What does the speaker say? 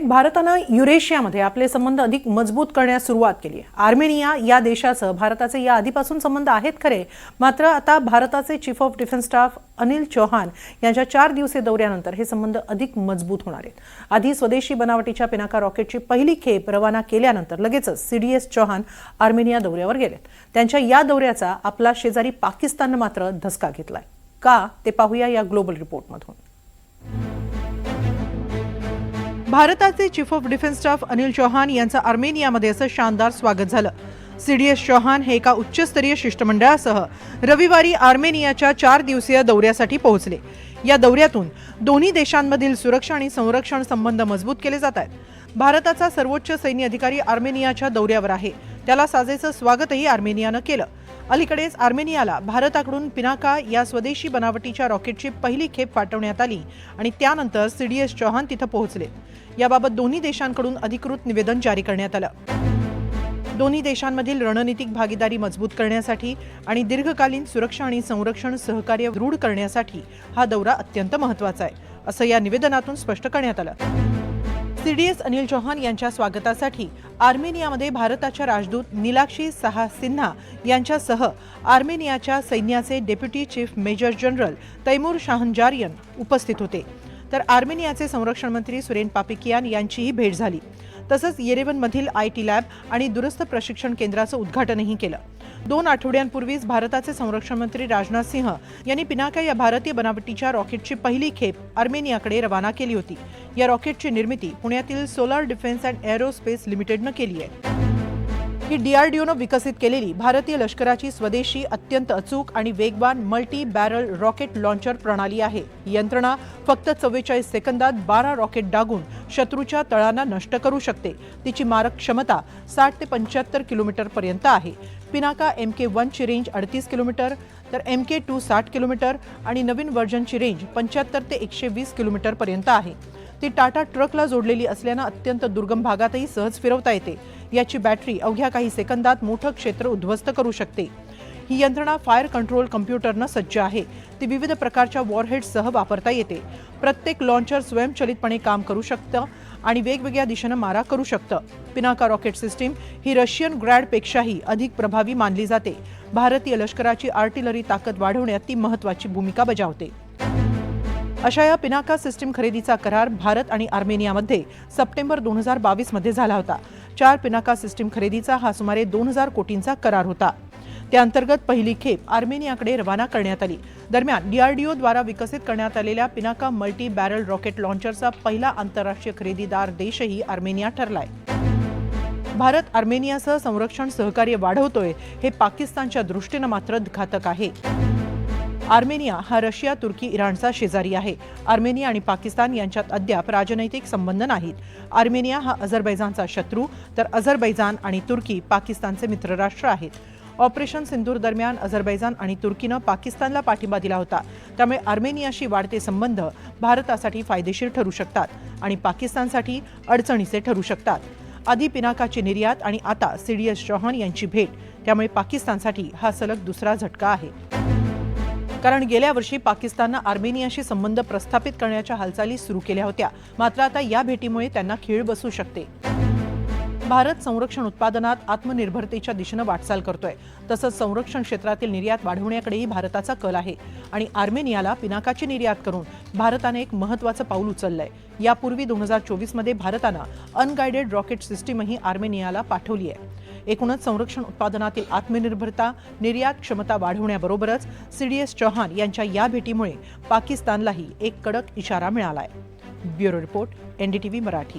भारताने युरेशियामध्ये आपले संबंध अधिक मजबूत करण्यास सुरुवात केली आहे। आर्मेनिया या देशासह भारताचे या आधीपासून संबंध आहेत खरे, मात्र आता भारताचे chief of defence staff Anil Chauhan यांच्या 4 दिवसीय दौऱ्यानंतर हे संबंध अधिक मजबूत होणार आहेत। आधी स्वदेशी बनावटीच्या पिनाका रॉकेटची पहिली खेप रवाना केल्यानंतर लगेचच सीडीएस चौहान आर्मेनिया दौऱ्यावर गेलेत। त्यांच्या या दौऱ्याचा आपला शेजारी पाकिस्तानने मात्र धसका घेतलाय का ते पाहूया या ग्लोबल रिपोर्टमधून। भारताचे chief of defence staff Anil Chauhan यांचं आर्मेनियामध्ये असं शानदार स्वागत झालं। सीडीएस चौहान हे एका उच्चस्तरीय शिष्टमंडळासह रविवारी आर्मेनियाच्या 4 दिवसीय दौऱ्यासाठी पोहोचले। या दौऱ्यातून दोन्ही देशांमधील सुरक्षा आणि संरक्षण संबंध मजबूत केले जात आहेत। भारताचा सर्वोच्च सैन्य अधिकारी आर्मेनियाच्या दौऱ्यावर आहे, त्याला साजेचं स्वागतही आर्मेनियानं केलं। अलीकडेच आर्मेनियाला भारताकडून पिनाका या स्वदेशी बनावटीच्या रॉकेटची पहिली खेप पाठवण्यात आली आणि त्यानंतर सीडीएस चौहान तिथे पोहोचले। याबाबत दोन्ही देशांकडून अधिकृत निवेदन जारी करण्यात आलं। दोन्ही देशांमधील रणनीतिक भागीदारी मजबूत करण्यासाठी आणि दीर्घकालीन सुरक्षा आणि संरक्षण सहकार्य दृढ करण्यासाठी हा दौरा अत्यंत महत्त्वाचा आहे, असं या निवेदनातून स्पष्ट करण्यात आलं। सीडीएस अनिल चौहान यांच्या स्वागतासाठी आर्मेनियामध्ये भारताच्या राजदूत नीलाक्षी साहा सिन्हा यांच्यासह आर्मेनियाच्या सैन्याचे deputy chief major general Timur Shahnazarian उपस्थित होते, तर आर्मेनियाचे संरक्षण मंत्री सुरेन पापिकियान यांचीही भेट झाली। तसंच येरेवनमधील आयटी लॅब आणि दुरुस्त प्रशिक्षण केंद्राचं उद्घाटनही केलं। 2 आठवड्यांपूर्वीच भारताचे संरक्षण मंत्री राजनाथ सिंह यांनी पिनाका या भारतीय बनावटीच्या रॉकेटची पहिली खेप आर्मेनियाकडे रवाना केली होती। या रॉकेटची निर्मिती पुण्यातील सोलार डिफेन्स अँड एरोस्पेस लिमिटेडनं केली आहे। ही डीआरडीओनं विकसित केलेली भारतीय लष्कराची स्वदेशी अत्यंत अचूक आणि वेगवान मल्टी बॅरल रॉकेट लॉन्चर प्रणाली आहे। ही यंत्रणा फक्त 44 सेकंदात 12 रॉकेट डागून शत्रूच्या तळांना नष्ट करू शकते। तिची मारक क्षमता 60 ते 75 किलोमीटर पर्यंत आहे। पिनाका MK1 ची रेंज 38 किलोमीटर, तर MK2 60 किलोमीटर आणि नवीन व्हर्जनची रेंज 75 ते 120 किलोमीटर पर्यंत आहे। ती टाटा ट्रकला जोडलेली असल्यानं अत्यंत दुर्गम भागातही सहज फिरवता येते। याची बॅटरी अवघ्या काही सेकंदात मोठं क्षेत्र उद्ध्वस्त करू शकते। ही यंत्रणा फायर कंट्रोल कम्प्युटरनं सज्ज आहे। ती विविध प्रकारच्या वॉरहेड्ससह वापरता येते। प्रत्येक लॉन्चर स्वयंचलितपणे काम करू शकतं आणि वेगवेगळ्या दिशेनं मारा करू शकतं। पिनाका रॉकेट सिस्टीम ही रशियन ग्रॅडपेक्षाही अधिक प्रभावी मानली जाते। भारतीय लष्कराची आर्टिलरी ताकद वाढवण्यात ती महत्त्वाची भूमिका बजावते। अशा या पिनाका सिस्टीम खरेदीचा करार भारत आणि आर्मेनियामध्ये सप्टेंबर 2022 मध्ये झाला होता। 4 पिनाका सिस्टीम खरेदीचा हा सुमारे 2000 कोटींचा करार होता। त्याअंतर्गत पहिली खेप आर्मेनियाकडे रवाना करण्यात आली। दरम्यान डीआरडीओ द्वारा विकसित करण्यात आलेल्या पिनाका मल्टी बॅरल रॉकेट लॉन्चरचा पहिला आंतरराष्ट्रीय खरेदीदार देशही आर्मेनिया ठरलाय। भारत आर्मेनियासह संरक्षण सहकार्य वाढवतोय हे पाकिस्तानच्या दृष्टीनं मात्र घातक आहे। आर्मेनिया हा रशिया, तुर्की, इराणचा शेजारी आहे। आर्मेनिया आणि पाकिस्तान यांच्यात अद्याप राजनैतिक संबंध नाहीत। आर्मेनिया हा अझरबैजानचा शत्रू, तर अझरबैजान आणि तुर्की पाकिस्तानचे मित्रराष्ट्र आहेत। ऑपरेशन सिंदूर दरम्यान अझरबैजान आणि तुर्कीनं पाकिस्तानला पाठिंबा दिला होता, त्यामुळे आर्मेनियाशी वाढते संबंध भारतासाठी फायदेशीर ठरू शकतात आणि पाकिस्तानसाठी अडचणीचे ठरू शकतात। आधी पिनाकाची निर्यात आणि आता सीडीएस चौहान यांची भेट, त्यामुळे पाकिस्तानसाठी हा सलग दुसरा झटका आहे। कारण गेल्या वर्षी पाकिस्ताननं आर्मेनियाशी संबंध प्रस्थापित करण्याच्या हालचाली सुरू केल्या होत्या, मात्र आता या भेटीमुळे त्यांना खीळ बसू शकते। भारत संरक्षण उत्पादनात आत्मनिर्भरतेच्या दिशेनं वाटचाल करतोय, तसंच संरक्षण क्षेत्रातील निर्यात वाढवण्याकडेही भारताचा कल आहे आणि आर्मेनियाला पिनाकाची निर्यात करून भारताने एक महत्त्वाचं पाऊल उचललंय। यापूर्वी 2024 मध्ये भारतानं अनगाइडेड रॉकेट सिस्टीमही आर्मेनियाला पाठवली आहे। एकूणच संरक्षण उत्पादनातील आत्मनिर्भरता, निर्यात क्षमता वाढवण्याबरोबरच सीडीएस चौहान यांच्या या भेटीमुळे पाकिस्तानलाही एक कडक इशारा मिळालाय। Bureau report, NDTV Marathi.